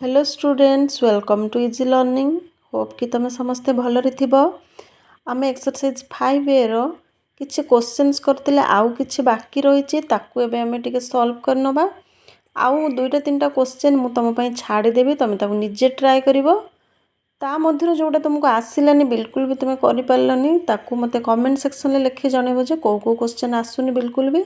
Hello students welcome to easy learning hope कि तुम समस्ते भलरे थिबो। आम एक्सरसाइज 5A रो किछि क्वेश्चंस करतिले आउ किछि बाकी रहिछि ताकू एबे आमे टिके सॉल्व करनबा। आउ दुईटा तीनटा क्वेश्चन मु तुम पई छाडी देबी, तुम ताकू निजे ट्राई करिवो। ता मध्यरु जोटा तुमको आसिलानी बिल्कुल भी तुम करि पारलनी ताकू मते कमेंट सेक्शन ले लिखि जणेबो जे को क्वेश्चन आसुनी बिल्कुल भी,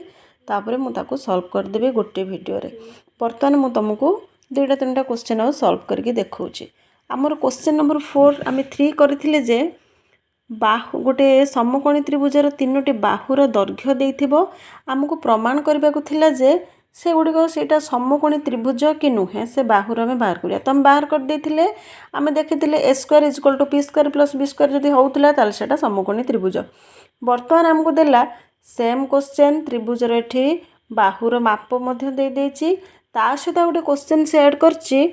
तापरे मु ताकू सॉल्व कर देबी गोटे वीडियो रे। बर्तमान मु तुमको दुईटा तीनटा क्वेश्चन आउ सॉल्व करके देखौछि। हमर क्वेश्चन नंबर 4 आमे 3 करथिले जे बाहु गोटे समकोणी त्रिभुजर तीनोटी बाहुर दैर्घ्य देइथिबो, हमको प्रमाण करबाकू थिला जे से गुड़िक सेटा समकोणी त्रिभुज कि नुहे से बाहुर आमे बाहर करिया। तो हम बाहर कर देथिले, आमे देखिथिले a square is equal to p square plus b square जदि होउतला ताल सेटा समकोणी त्रिभुज। वर्तमान हमको देला सेम क्वेश्चन त्रिभुजर एठी बाहुर माप मध्य दे देछि, ता सहित गोटे क्वेश्चन से ऐड करछि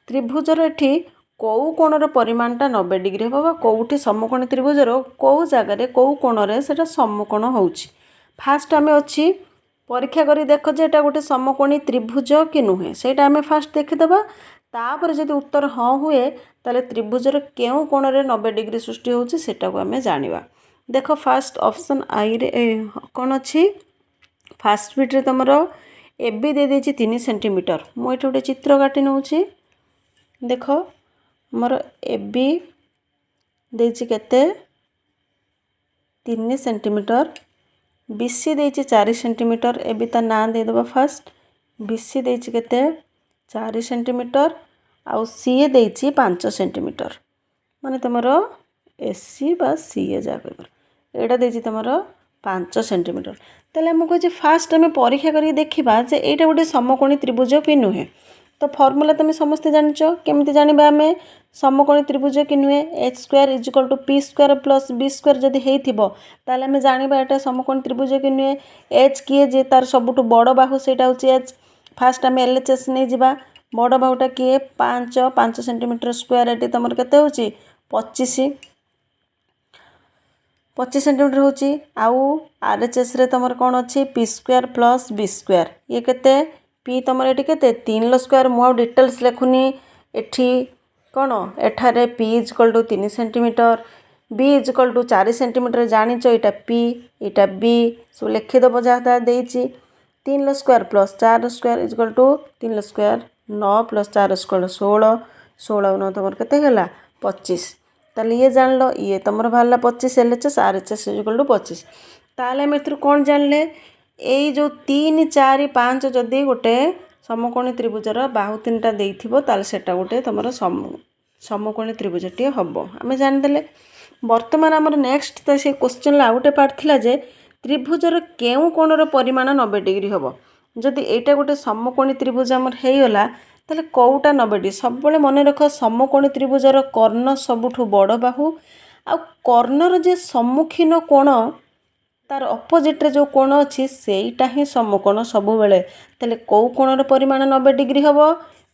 त्रिभुजर एठी कोउ कोणर परिमाणटा 90 डिग्री होबा, कोउठी समकोणी त्रिभुजर कोउ जगह रे कोउ कोणरे सेटा समकोण होउछि। फास्ट आमे अछि परीक्षा करी देखो जे एटा गोटे समकोणी त्रिभुज कि नुहे, सेटा आमे फास्ट देखि दबा। तापर जदि उत्तर हाँ हुए ताले त्रिभुजर केउ कोणरे 90 डिग्री सृष्टि होउछि सेटा को आमे जानिबा। देखो फास्ट ऑप्शन आई रे कोन अछि, फास्ट बिट रे तमरो एबी दे देछि 3 सेंटीमीटर। मु एठी गोटे चित्र काटी नउछि, देखो हमर एबी देछि केते 3 सेंटीमीटर, बीसी देछि 4 सेंटीमीटर। एबी ता ना दे दबा फास्ट, बीसी देछि केते 4 सेंटीमीटर आउ सी देछि 5 सेंटीमीटर। माने तमरो एसी बा सी जा कइबर एडा देछि तमरो 5 सेंटीमीटर। तले हम कहै फास्ट आमे परीक्षा करी देखिबा जे एटा गोटे समकोणी त्रिभुज कि नुहे। तो फॉर्मूला तुम समस्त जानिचो, केमति जानिबा आमे समकोणी त्रिभुज कि नुहे। h square is equal to p square plus b square जदि हेइथिबो ताले आमे जानिबा एटा समकोणी त्रिभुज कि नुहे। h किए जे तार सबुठु बड़ बाहु सेटा होछि h। फास्ट आमे LHS नै जिबा, बड़ बाहुटा किए 5 सेंटीमीटर स्क्वायर एटी तमर केते होछि 25 सेंटीमीटर होछि। आउ RHS रे तमर कोन अछि p square plus b square, ये केते p तमर एटी केते 3 लो स्क्वायर। मु आउ डिटेल्स लेखुनी एठी कोन एठारे p is equal to 3 centimetre, b is equal to 4 centimetre जानिचो, एटा p एटा b सब लिखि दबो जाता देछि। 3 लो square plus 4 square is equal to 3 लो स्क्वायर 9 प्लस 4 स्क्वायर 16, 16 9 तमर केते गेला 25। ताले ये जान लो, ये तमर भाला 25 LHS RHS is equal to 25। ताले हम एथुर कोन जानले, एई जो 3 4 5 जदि गोटे समकोणी त्रिभुजर बाहु तीनटा देइथिबो ताले सेटा गोटे तमर समकोणी त्रिभुजटी हबो, आमे जान देले। वर्तमान हमर नेक्स्ट त से क्वेश्चन ला आउटे पार्ट थिला जे त्रिभुजर केउ कोणर परिमाण 90 डिग्री हबो। जदि एटा गोटे समकोणी त्रिभुज हमर हेइगला ताले कोउटा 90 डिग्री। सब बळे मने रख समकोणी त्रिभुजर कर्ण सबुठु बड़ बाहु आ कर्णर जे सम्मुखीन कोण तार अपोजिट रे जो कोण अछि सेइटा ही समकोण सबु बेले। ताले कोउ कोणर परिमाण 90 डिग्री हबो,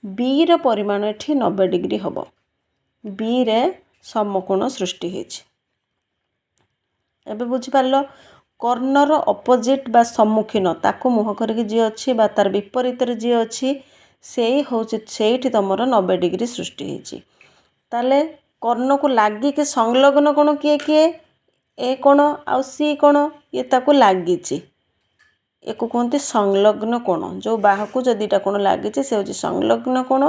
बी रे परिमाण एठी 90 डिग्री हबो, बी रे समकोण सृष्टि हेछि। एबे बुझि पारलो कर्णर अपोजिट बा सम्मुखीन ताको मुह करके जे अछि बा तार विपरीत रे जे अछि सेई होछि सेइठी तमरो 90 डिग्री सृष्टि हेछि। ताले कर्ण को लागि के संलग्न कोण किए किए ए कोण आउ सी कोण ये ताको लागिछि, एको कोनते संलग्न कोण। जो बाहु को जदिटा कोण लागिछि से होछि संलग्न कोण,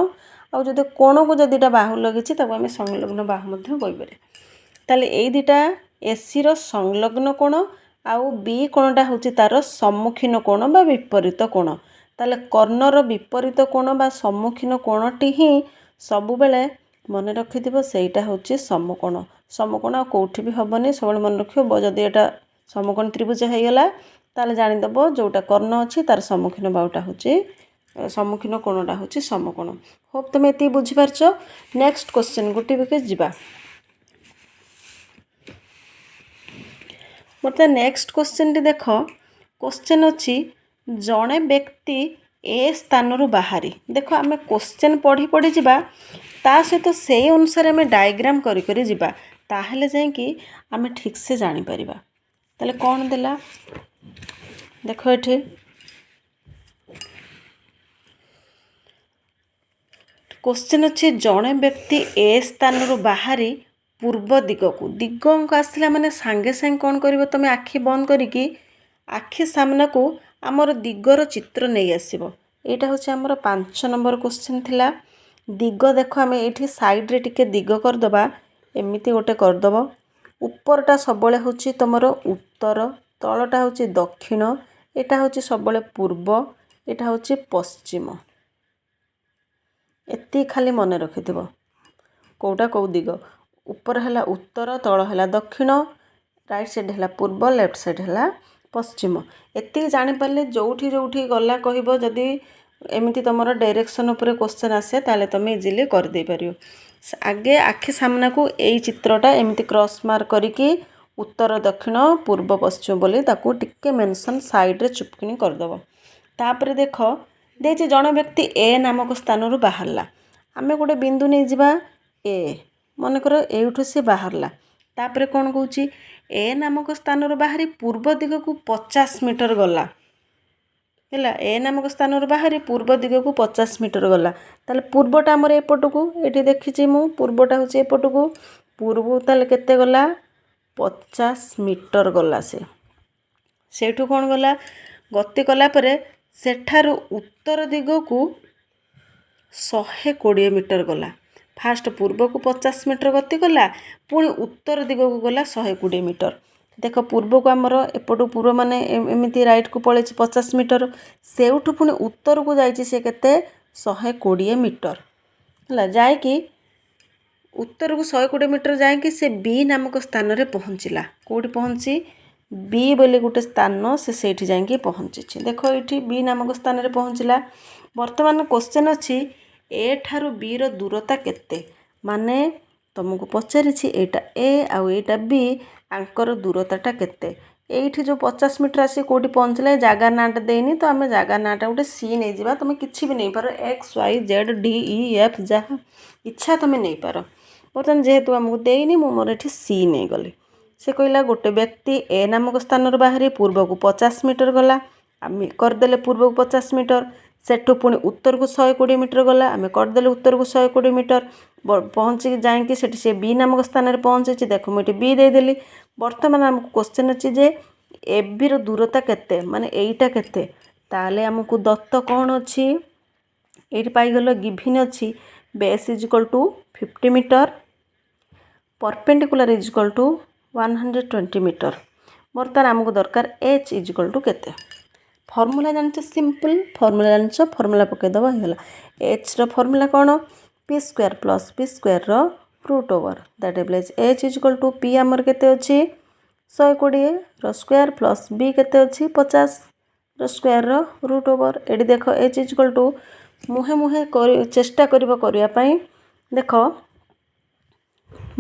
आउ जदि कोण को जदिटा बाहु लागिछि ताको आमे संलग्न बाहु मध्ये कइबरे। ताले एई दिटा एसी रो संलग्न कोण आउ बी कोणटा होछि तार सम्मुखीन कोण बा विपरीत कोण। ताले कर्णर विपरीत कोण बा सम्मुखीन कोणटी ही सबु बेले मने रखिथिबो सेइटा होछि समकोण। समकोण आ कोउठी भी हबनी, सबले मन रखियो जदि एटा समकोण त्रिभुज हेइगला ताले जानि दबो जोटा कर्ण अछि तार सम्मुखीन बाहुटा होछि सम्मुखीन कोणटा होछि समकोण। होप तुम एति बुझि पारछो। नेक्स्ट क्वेश्चन गुटी बिके जिबा। मते नेक्स्ट क्वेश्चन टी देखो, क्वेश्चन अछि जणे व्यक्ति ए स्थान रु बाहरी। देखो आमे क्वेश्चन पढ़ी पढ़ी जिबा ता सहित सेई अनुसार आमे डायग्राम करी करी जिबा, ताहेले जाई कि आमे ठीक से जानि परिबा। ताले कोन देला देखो एठी क्वेश्चन अच्छे जड़े व्यक्ति ए स्थान बाहरी पूर्व दिग को दिग अंक आसला माने सांगे सांगे कौन कर तुम आखि बंद करिकी आखि सामना को आमर दिगर चित्र नहीं आसब। यहाँ हूँ आमर 5 नंबर क्वेश्चन थिला। दिग देख आम ये साइड रे टिके दिग करदे एमती गोटे करदब। उपरटा सब हूँ तुम उत्तर तलटा हूँ दक्षिण यहाँ हूँ सब पूर्व यहाँ हूँ पश्चिम। एति खाली मन रखि कौटा कौ दिग ऊपर है उत्तर तल है दक्षिण राइट साइड है पूर्व लेफ्ट साइड है पश्चिम। एति जानीपारे जोठी जोठी गला कह जदि एमती तुम डायरेक्शन उपर क्वेश्चन आसे ताले तुम इजिली करदे पार। आगे आखि सामना को यही चित्रटा एमती क्रॉस मार्क करके उत्तर दक्षिण पूर्व पश्चिम बोली ताकू टिके मेंशन साइड रे चुपकिनी करदब। तापर देख देखिए जड़े व्यक्ति ए नामक स्थान बाहरला आमे गोटे बिंदु नहीं जावा ए मनकर एठू सी बाहरला तापर कौन कहूँ ए नामक स्थान बाहरी पूर्व दिग को 50 मीटर गला है ए नामक स्थान बाहरी पूर्व दिग को 50 मीटर गला ताले पूर्वटा आमर एपट को ये देखी मु पूर्वटा हूँ एपट को पूर्व ताले केते गला 50 मीटर गला सेठू कौन गला गति कला परे सेठारु उत्तर दिग को 120 मीटर गला। फास्ट पूर्व को 50 मीटर गति कला पुणी उत्तर दिग को गला 120 मीटर। देख पूर्व को आमर एपटू पूर्व माने एमती राइट को पड़े 50 मीटर सेठू पुणी उत्तर को जाइए से केते 120 मीटर है जाकि उत्तर को 120 मीटर जाकि से बी नामक स्थान रे पहुँचला कौटी पहुँची बी बोले गोटे स्थान से सेठी जाकि पहुँची। देख ये बी नामक स्थान रे पहुँचला। वर्तमान क्वेश्चन अच्छी ए ठारू बी रो दूरता केते माने तुमको पचारि एटा ए आउ एटा बी आंकर दूरताटा केते एठी जो 50 मीटर आसी कोठी पहुँचले जगह नाटा देनी तो आम जगह नाटा गोटे सी नहीं जावा तुम किसी भी नहीं पार X Y Z D E F जहाँ इच्छा तुम नहीं पार। बर्तमान जेहेतु आमको देनी मु मोर एठी सी नहीं गली से कहला गोटे व्यक्ति ए नामक स्थान बाहरी पूर्व को 50 मीटर गला आम करदे पूर्व को 50 मीटर सेठू पुणी उत्तर को 120 मीटर गला आम करदे उत्तर को 120 मीटर पहुँची जाकि से बी नामक स्थान में पहुँची। देख मुझे बी देदेली। बर्तमान आमको क्वेश्चन अच्छी जे ए बी रो दूरता केते माने एईटा केते ताले आमको दत्त कौन अच्छी ये पाईगल गिभिन अच्छी base is equal to 50 metre perpendicular is equal to 120 metre. बर्तमान आमको दरकार एच इज इक्वल टू केते फर्मूला जानते सिंपल फर्मूला जानते फर्मूला पकईदेव होगा एच रो फर्मूला कौन P square plus P square रो root over that is H is equal to P आमर केते अच्छी 120 रो स्क्वायर प्लस बी केते अच्छी 50 रो स्क्वायर रो रूट ओवर। एटी देख एच इज इक्वल टू मुहे मुहे चेष्टा करने देख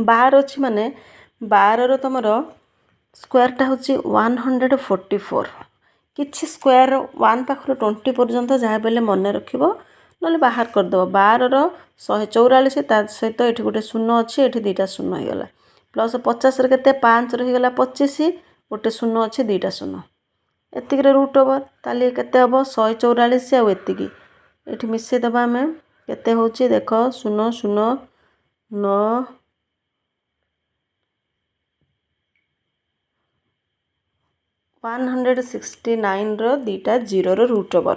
12 अच्छी माने 12 रो तुम स्क्वायरटा हूँ 144 किछि स्क्वायर 1 पाखर 20 पर्यंत जहाँ बेले मन रखिबो ना बाहर करदेव 12 रो 144 ता सहित ये गोटे शून्य अच्छी ये दुईटा शून्य होगला प्लस 50 के 5 रहीगला 25 गोटे शून्य अच्छे दुईटा शून्य एतिक रूट ओवर ताली केते हम 144 आउ एतिकी ये मिसेदेव आम केते हूँ देख 0 0 9 169 रो दुईटा जीरो रो रूट ओवर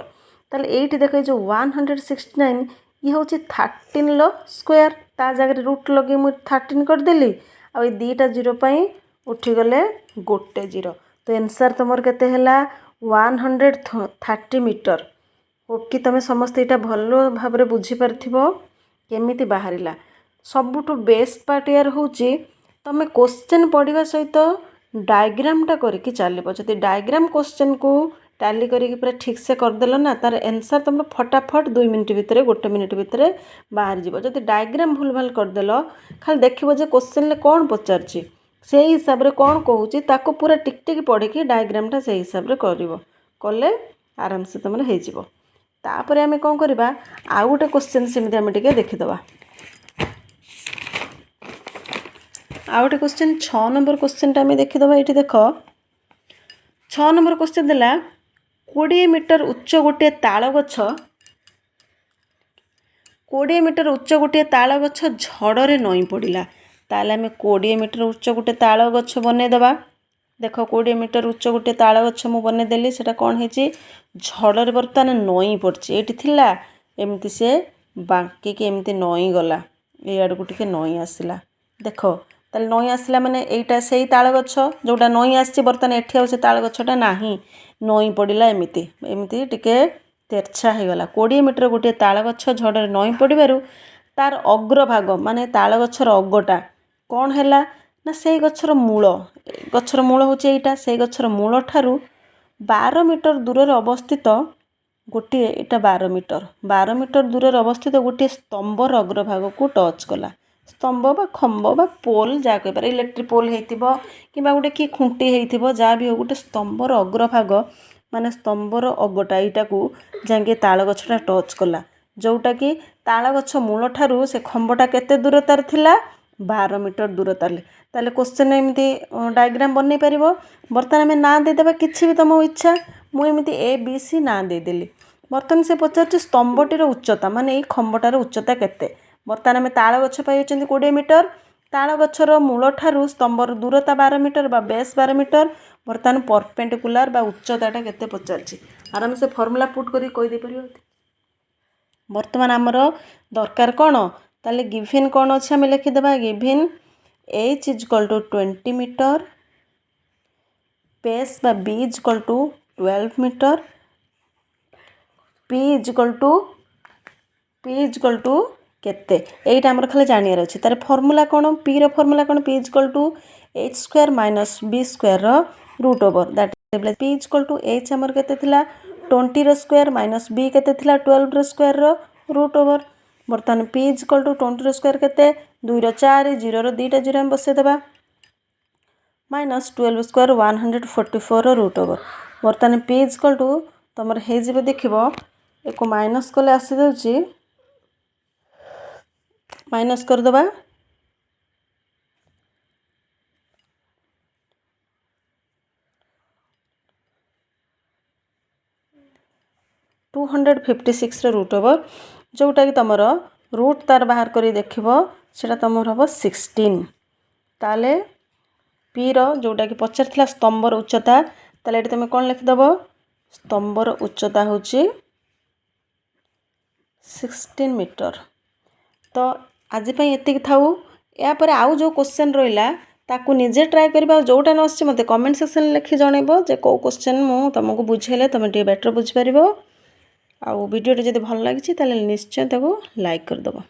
ताले एठी देख जो 169 ये हूँ 13 लो स्क्वायर ता जगह रूट लगे मुझे 13 करदेली आ दुईटा जीरो पाई उठीगले गोटे जीरो तो आंसर तुम केते हैला 130 मीटर। ओके तुम समस्त यहाँ भल भाव में बुझीपार केमिति बाहरिला सबुठु बेस्ट पार्ट यार हूँ तुम क्वेश्चन पढ़ा सहित डायग्रामटा करके चलो जब डायग्राम क्वेश्चन को टैली करके पूरा ठीक से करदेल ना तार आंसर तुम फटाफट 2 मिनट भितर 1 मिनट भितर बाहर जीव। जब डायग्राम भूल भाल करदेल खाली देखो जे क्वेश्चन ले कौन पचार से हिसाब रे कौन कहूँ ताको पूरा टिक टिक पढ़ी डायग्रामटा से हिसाब रे कले आराम से तुम हो तापर आम कौन करवा आउ गोटे क्वेश्चन सेमती आम टे देखीदबा आउ गोटे क्वेश्चन 6 नंबर क्वेश्चन आम देखीदबा ये देख 6 नंबर क्वेश्चन देला 20 मीटर उच्च गोटे ताल गछ 20 मीटर उच्च गोटे ताल गछ झड़े नई पड़ा ताले आम 20 मीटर उच्च गोटे ताल गछ बनईदे देख 20 मीटर उच्च गोटे ताल गछ मु बनईदेली से कौन है झड़े बर्तमान नई पड़ी ये एमती से बांकिकी एमती नई गला ये आड़ को टे नई आसला देख ताले नई आसला माने एटा से ताल गछ जोटा नई आसी बर्तमान एठी आ से ताल गछटा नाही नई पड़ा एमती एमती टिके तेरछा हो गला 20 मीटर गोटे ताल गछ झड़े नई पड़ू तार अग्रभाग माने ताल गछर अगटा कौन है ना से गछर मूल हूँ यहाँ से गछर मूल ठारू 12 मीटर दूर अवस्थित गोटे यहाँ 12 मीटर दूर अवस्थित गोटे स्तंभर अग्रभाग को टच कला स्तंभ बा खंभ बा पोल जहाँ कहीपर इलेक्ट्रिक पोल होता कि गोटे कि खुंटी होती जहाँ भी हो गोटे स्तंभर अग्रभाग माने स्तंभर अगटा यहाँ को जाके ताल गछटा टच कला जोटा कि ताल गछ मूल ठारू से खंभटा केते दूरतार थिला 12 मीटर दूरतार ताले क्वेश्चन एमती डायग्राम बनई पार बर्तमान आम ना देदेबा किसी भी तुम इच्छा मुझे ए बी सी ना देदेली बर्तमान से पचार स्तंभटीर उच्चता माने ये खंभटार उच्चता केते बर्तमान आम ताल गछ पाई 20 मीटर ताल गछर मूल ठारू स्तंभर दूरता 12 मीटर बा बेस 12 मीटर बर्तमान परपेंडिकुलर बा उच्चताटा केते पचार आराम से फर्मुला पुट करी कही दे परियो बर्तमान आमर दरकार कौन ताले गिवन कौन अच्छे आम लिखिदेबा given h equal to 20 metre base बा b equal to 12 metre p equal to केते एटा हमर खाली जानियार अछि तार फार्मूला कोन p रो फार्मूला कोन p equal to h square minus b square रो root over that is p equal to h हमर केते थिला 20 रो स्क्वायर माइनस b केते थिला 12 रो स्क्वायर रो रूट ओवर बर्तमान p इक्वल टू 20 रो स्क्वायर केते 2 रो 4 0 रो 2टा 0 हम बसे देबा माइनस 12 स्क्वायर 144 रो रूट ओवर बर्तमान p इक्वल टू तमर हे जिबे देखिबो एको माइनस कले आसी जाउची माइनस कर दबा 256 रूट ओवर जोटा कि तुम रूट तार बाहर करी देखिबो सेटा तुमर हम 16 ताले पी रो जोटा कि पचार स्तंभर उच्चता ताले एटी तुम कौन लिखिदेव स्तंभर उच्चता होची 16 मीटर तो आज एति थाऊ या पर आउ जो क्वेश्चन रहिला ताकू निजे ट्राए करबा जोटा न आछि मते कमेंट सेक्शन लिखि जणैबो जे को क्वेश्चन मु तुमको बुझेले तुम टे बेटर बुझ परिबो आ वीडियो जदि भल लागिछि ताले निश्चय ताको लाइक कर दबो।